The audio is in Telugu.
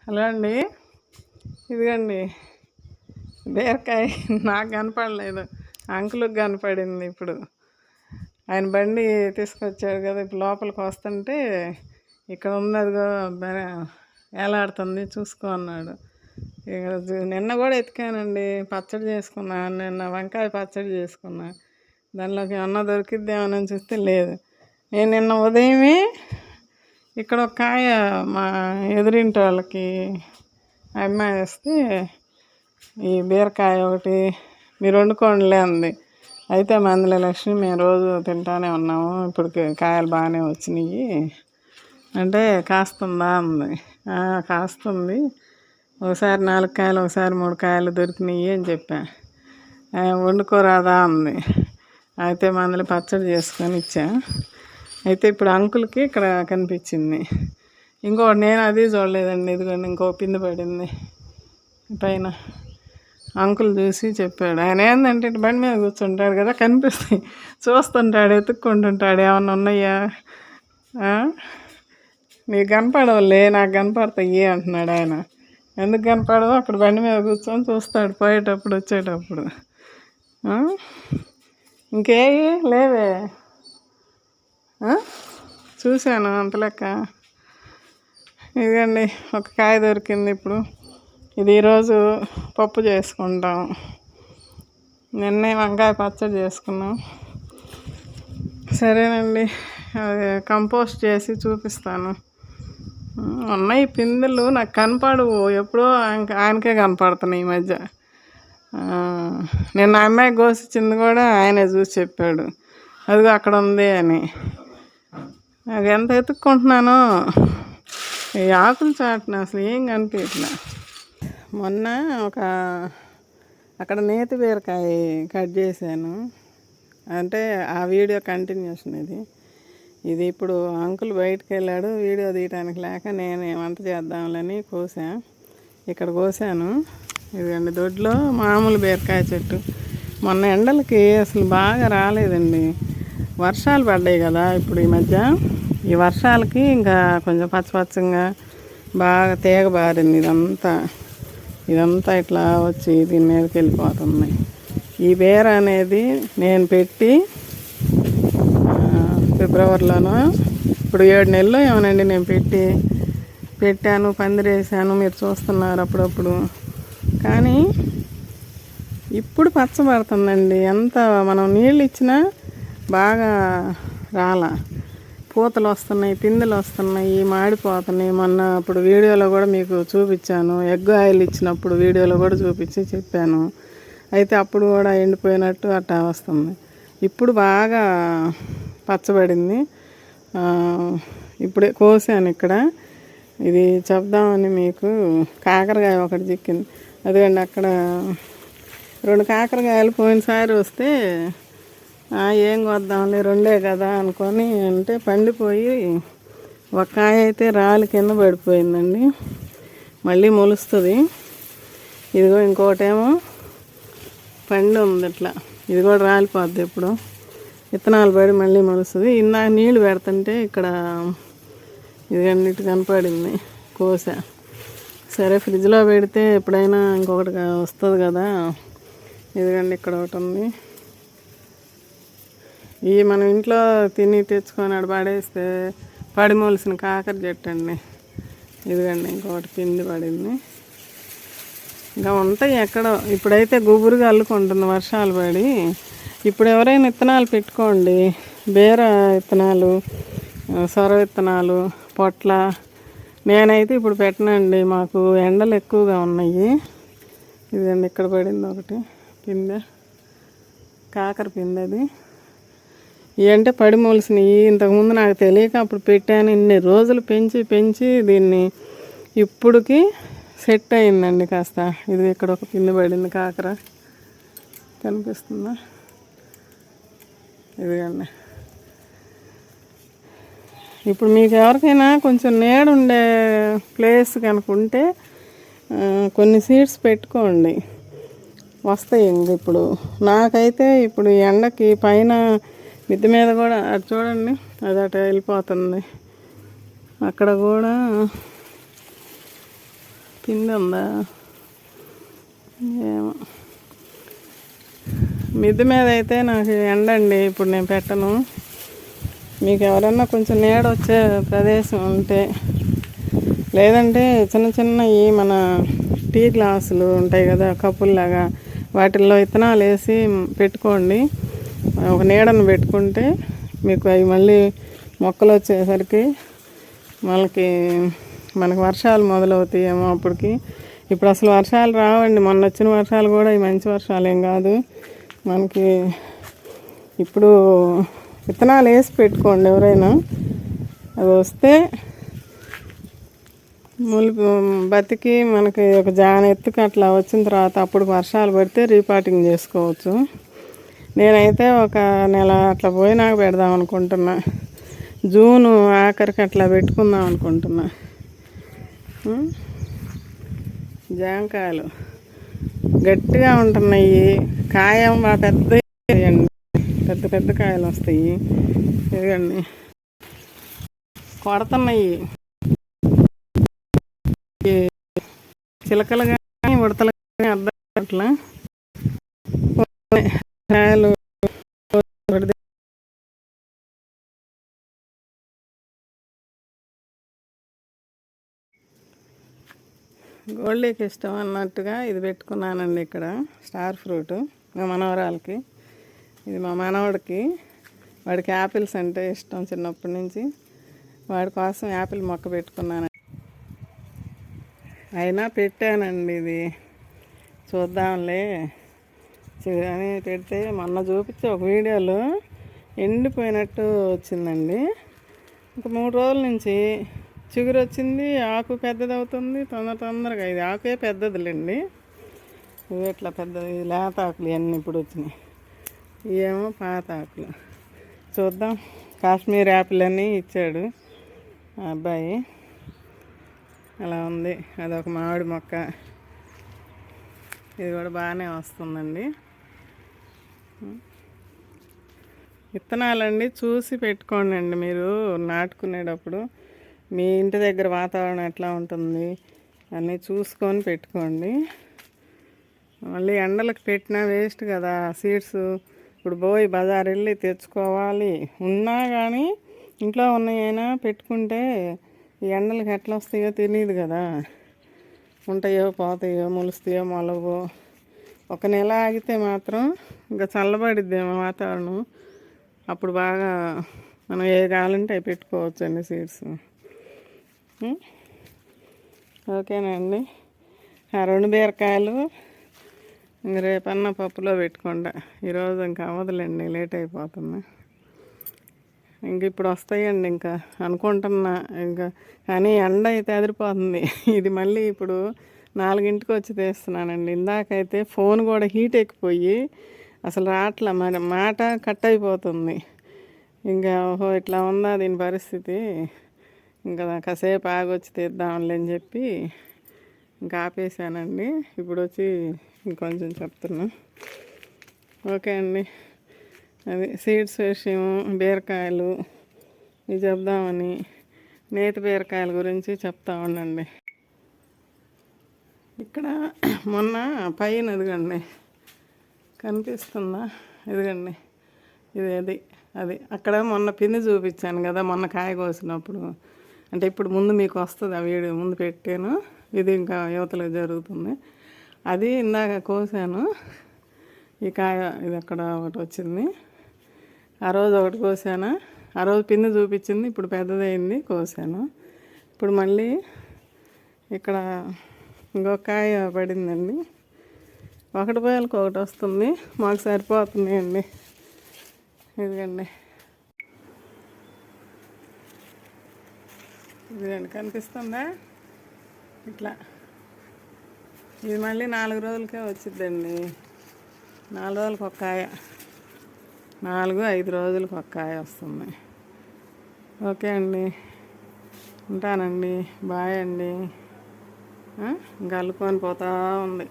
హలో అండి, ఇదిగండి బీరకాయ. నాకు కనపడలేదు, అంకుల్కి కనపడింది. ఇప్పుడు ఆయన బండి తీసుకొచ్చాడు కదా, ఇప్పుడు లోపలికి వస్తుంటే ఇక్కడ ఉన్నదిగో వేలాడుతుంది చూసుకో అన్నాడు. నిన్న కూడా ఎతికానండి, పచ్చడి చేసుకున్నా. నిన్న వంకాయ పచ్చడి చేసుకున్నా. దానిలోకి ఏమన్నా దొరికిద్దేమోనని చూస్తే లేదు. నేను నిన్న ఉదయమే ఇక్కడ ఒక కాయ మా ఎదురింటి వాళ్ళకి అమ్మాయి వస్తే ఈ బీరకాయ ఒకటి మీరు వండుకోండిలే అంది. అయితే మందుల లక్ష్మి మేము రోజు తింటానే ఉన్నాము, ఇప్పుడు కాయలు బాగానే వచ్చినాయి అంటే కాస్తుందా అంది. కాస్తుంది, ఒకసారి 4 కాయలు ఒకసారి 3 కాయలు దొరికినాయి అని చెప్పా. వండుకోరాదా అంది. అయితే మందులు పచ్చడి చేసుకొని ఇచ్చా. అయితే ఇప్పుడు అంకుల్కి ఇక్కడ కనిపించింది. ఇంకోటి నేను అది చూడలేదండి, ఇదిగోండి ఇంకో పిండి పడింది పైన. అంకుల్ చూసి చెప్పాడు. ఆయన ఏంటంటే బండి మీద కూర్చుంటాడు కదా, కనిపిస్తాయి చూస్తుంటాడు, ఎత్తుక్కుంటుంటాడు ఏమన్నా ఉన్నాయా. నీకు కనపడవులే, నాకు కనపడతాయి అంటున్నాడు ఆయన. ఎందుకు కనపడవు, అక్కడ బండి మీద కూర్చొని చూస్తాడు పోయేటప్పుడు వచ్చేటప్పుడు. ఇంకేవి లేవే చూశాను అంత లెక్క. ఇదిగండి ఒక కాయ దొరికింది. ఇప్పుడు ఇది ఈరోజు పప్పు చేసుకుంటాం. నిన్నే వంకాయ పచ్చడి చేసుకున్నాం. సరేనండి, అది కంపోస్ట్ చేసి చూపిస్తాను. ఉన్నాయి పిందెలు, నాకు కనపడవు, ఎప్పుడో ఆయనకే కనపడుతున్నాయి ఈ మధ్య. నిన్న అమ్మాయి కోసిచ్చింది కూడా ఆయనే చూసి చెప్పాడు, అదిగో అక్కడ ఉంది అని. అది ఎంత ఎత్తుక్కుంటున్నానో ఈ ఆకులు చాటున అసలు ఏం కనిపించట్లా. మొన్న అక్కడ నేతి బీరకాయ కట్ చేశాను, అంటే ఆ వీడియో కంటిన్యూషన్ ఇది. ఇప్పుడు అంకుల్ బయటకు వెళ్ళాడు, వీడియో తీయడానికి లేక నేను వంట చేద్దాంలని కోసా. ఇక్కడ కోసాను. ఇదిగండి దొడ్లో మామూలు బీరకాయ చెట్టు. మొన్న ఎండలకి అసలు బాగా రాలేదండి, వర్షాలు పడ్డాయి కదా ఇప్పుడు ఈ మధ్య. ఈ వర్షాలకి ఇంకా కొంచెం పచ్చపచ్చంగా బాగా తీగ బారింది. ఇదంతా ఇట్లా వచ్చి దీని మీదకి వెళ్ళిపోతుంది. ఈ బీర అనేది నేను పెట్టి ఫిబ్రవరిలోనో, ఇప్పుడు 7 నెలలు ఏమోనండి నేను పెట్టాను, పందిరేసాను, మీరు చూస్తున్నారు అప్పుడప్పుడు. కానీ ఇప్పుడు పచ్చబడుతుందండి. ఎంత మనం నీళ్ళు ఇచ్చినా బాగా రాలా. పూతలు వస్తున్నాయి, పిందెలు వస్తున్నాయి, మాడిపోతున్నాయి. మొన్న అప్పుడు వీడియోలో కూడా మీకు చూపించాను, ఎగ్ ఆయిల్ ఇచ్చినప్పుడు వీడియోలో కూడా చూపించి చెప్పాను. అయితే అప్పుడు కూడా ఎండిపోయినట్టు అట్టా వస్తుంది. ఇప్పుడు బాగా పచ్చబడింది. ఇప్పుడే కోసాను ఇక్కడ. ఇది చెప్దామని మీకు కాకరకాయ ఒకటి చిక్కింది. అదిగండి అక్కడ 2 కాకరకాయలు పోయినసారి వస్తే ఏం కొద్దాంలే 2 కదా అనుకొని అంటే పండిపోయి ఒక కాయ అయితే రాలి కింద పడిపోయిందండి. మళ్ళీ మొలుస్తుంది. ఇదిగో ఇంకోటేమో పండి ఉంది ఇట్లా, ఇది కూడా రాలిపోద్ది. ఇప్పుడు విత్తనాలు పడి మళ్ళీ మొలుస్తుంది. ఇందాక నీళ్ళు పెడుతుంటే ఇక్కడ ఇదిగన్నిటి కనపడింది, కోస. సరే ఫ్రిడ్జ్లో పెడితే ఎప్పుడైనా ఇంకొకటి వస్తుంది కదా. ఇదిగండి ఇక్కడ ఒకటి ఉంది. ఇవి మనం ఇంట్లో తిని తెచ్చుకొని అక్కడ పడేస్తే పడిమోలిసిన కాకర చెట్టు అండి. ఇదిగండి ఇంకొకటి పిండి పడింది. ఇంకా ఉంటాయి ఎక్కడో. ఇప్పుడైతే గుబురుగా అల్లుకుంటుంది వర్షాలు పడి. ఇప్పుడు ఎవరైనా విత్తనాలు పెట్టుకోండి, బీర విత్తనాలు, సొర విత్తనాలు, పొట్ల. నేనైతే ఇప్పుడు పెట్టనండి, మాకు ఎండలు ఎక్కువగా ఉన్నాయి. ఇదండి ఇక్కడ పడింది ఒకటి పిందె, కాకర పిందె. అది ఇవంటే పడిమోలిసినవి. ఇంతకుముందు నాకు తెలియక అప్పుడు పెట్టాను. ఇన్ని రోజులు పెంచి దీన్ని ఇప్పుడుకి సెట్ అయిందండి కాస్త. ఇది ఇక్కడ ఒక పిండి పడింది కాకర, కనిపిస్తుందా? ఇదిగండి. ఇప్పుడు మీకు ఎవరికైనా కొంచెం నీడ ఉండే ప్లేస్ కనుక ఉంటే కొన్ని సీడ్స్ పెట్టుకోండి, వస్తాయి. ఇప్పుడు నాకైతే ఇప్పుడు ఎండకి పైన మిద్దె మీద కూడా అటు చూడండి, అది అటు వెళ్ళిపోతుంది. అక్కడ కూడా పిండి ఉందా ఏమో. మిద్దె మీద అయితే నాకు ఎండండి, ఇప్పుడు నేను పెట్టను. మీకు ఎవరన్నా కొంచెం నీడ వచ్చే ప్రదేశం ఉంటే, లేదంటే చిన్న చిన్నవి మన టీ గ్లాసులు ఉంటాయి కదా కప్పుల్లాగా, వాటిల్లో విత్తనాలు వేసి పెట్టుకోండి. ఒక నీడను పెట్టుకుంటే మీకు అవి మళ్ళీ మొక్కలు వచ్చేసరికి మనకి వర్షాలు మొదలవుతాయేమో అప్పటికి. ఇప్పుడు అసలు వర్షాలు రావండి. మొన్న వచ్చిన వర్షాలు కూడా ఈ మంచి వర్షాలు ఏం కాదు మనకి. ఇప్పుడు విత్తనాలు వేసి పెట్టుకోండి ఎవరైనా. అది వస్తే బతికి మనకి ఒక జాన ఎత్తుకు అట్లా వచ్చిన తర్వాత అప్పుడు వర్షాలు పడితే రీపాటింగ్ చేసుకోవచ్చు. నేనైతే ఒక నెల అట్లా పోయినాక పెడదాం అనుకుంటున్నా. జూను ఆఖరికి అట్లా పెట్టుకుందాం అనుకుంటున్నా. జాంకాయలు గట్టిగా ఉంటున్నాయి. కాయం పెద్ద పెద్ద పెద్ద కాయలు వస్తాయి. ఇదిగండి కొడుతున్నాయి. చిలకలు కానీ ఉడతలు కానీ అర్థం అట్లా కాయలు. గోల్డీకి ఇష్టం అన్నట్టుగా ఇది పెట్టుకున్నానండి. ఇక్కడ స్టార్ ఫ్రూట్ మా మనవరాలకి, ఇది మా మనవడికి. వాడికి యాపిల్స్ అంటే ఇష్టం చిన్నప్పటి నుంచి. వాడి కోసం యాపిల్ మొక్క పెట్టుకున్నాను. అయినా పెట్టానండి, ఇది చూద్దాంలే అని పెడితే మొన్న చూపించే ఒక వీడియోలో ఎండిపోయినట్టు వచ్చిందండి. ఇంక 3 రోజుల నుంచి చిగురు వచ్చింది. ఆకు పెద్దది అవుతుంది తొందరగా. ఇది ఆకే పెద్దదిలేండి. ఇవి ఇట్లా పెద్దది లేత ఆకులు ఇవన్నీ ఇప్పుడు వచ్చినాయి. ఇవేమో పాత ఆకులు. చూద్దాం. కాశ్మీర్ యాపిల్ అని ఇచ్చాడు ఆ అబ్బాయి. అలా ఉంది. అదొక మామిడి మొక్క. ఇది కూడా బాగానే వస్తుందండి. విత్తనాలండి చూసి పెట్టుకోండి మీరు నాటుకునేటప్పుడు. మీ ఇంటి దగ్గర వాతావరణం ఎట్లా ఉంటుంది అన్నీ చూసుకొని పెట్టుకోండి. మళ్ళీ ఎండలకు పెట్టినా వేస్ట్ కదా సీడ్స్. ఇప్పుడు పోయి బజార్ వెళ్ళి తెచ్చుకోవాలి. ఉన్నా కానీ ఇంట్లో ఉన్నాయైనా పెట్టుకుంటే ఈ ఎండలకు ఎట్లా వస్తాయో తెలియదు కదా. ఉంటాయో పోతాయో, మొలుస్తాయో మొలవో. ఒక నెల ఆగితే మాత్రం ఇంకా చల్లబడిద్దేమో వాతావరణం. అప్పుడు బాగా మనం ఏ కావాలంటే అవి పెట్టుకోవచ్చు అండి సీడ్స్. ఓకేనండి. ఆ 2 బీరకాయలు ఇంక రేపన్నా పప్పులో పెట్టుకోండి. ఈరోజు ఇంకా అవ్వదులేండి, లేట్ అయిపోతున్నా. ఇంక ఇప్పుడు వస్తాయండి ఇంకా అనుకుంటున్నా. ఇంకా కానీ ఎండ అయితే అదిరిపోతుంది. ఇది మళ్ళీ ఇప్పుడు 4ంటికి వచ్చి తీస్తున్నానండి. ఇందాకైతే ఫోన్ కూడా హీట్ ఎక్కిపోయి అసలు రాట్లా, మరి మాట కట్ అయిపోతుంది. ఇంకా ఓహో ఇట్లా ఉందా దీని పరిస్థితి, ఇంకా కాసేపు ఆగొచ్చి తీద్దాంలే అని చెప్పి ఇంకా ఆపేసానండి. ఇప్పుడు వచ్చి ఇంకొంచెం చెప్తున్నా. ఓకే అండి. అది సీడ్స్ విషయం, బీరకాయలు ఇవి చెప్దామని, నేతి బీరకాయల గురించి చెప్తా ఉండండి. ఇక్కడ మొన్న పైన ఎదగండి కనిపిస్తుందా, ఎదగండి ఇది అది అక్కడ మొన్న పిండి చూపించాను కదా, మొన్న కాయ కోసినప్పుడు. అంటే ఇప్పుడు ముందు మీకు వస్తుంది ఆ వీడియో, ముందు పెట్టాను. ఇది ఇంకా యువతలో జరుగుతుంది. అది ఇందాక కోసాను. ఈ కాయ ఇది అక్కడ ఒకటి వచ్చింది. ఆ రోజు ఒకటి కోసాను. ఆ రోజు పిండి చూపించింది, ఇప్పుడు పెద్దదైంది కోసాను. ఇప్పుడు మళ్ళీ ఇక్కడ ఇంకొక కాయ పడిందండి. 1 రూపాయలకు ఒకటి వస్తుంది. మాకు సరిపోతున్నాయండి. ఇదిగండి ఇదిగండి కనిపిస్తుందా ఇట్లా. ఇది మళ్ళీ 4 రోజులకే వచ్చిద్దండి. 4 రోజులకు ఒక కాయ, 4-5 రోజులకు ఒక కాయ వస్తుంది. ఓకే అండి, ఉంటానండి. బాయ్ అండి. ఇంకా అల్లుకొని పోతూ ఉంది.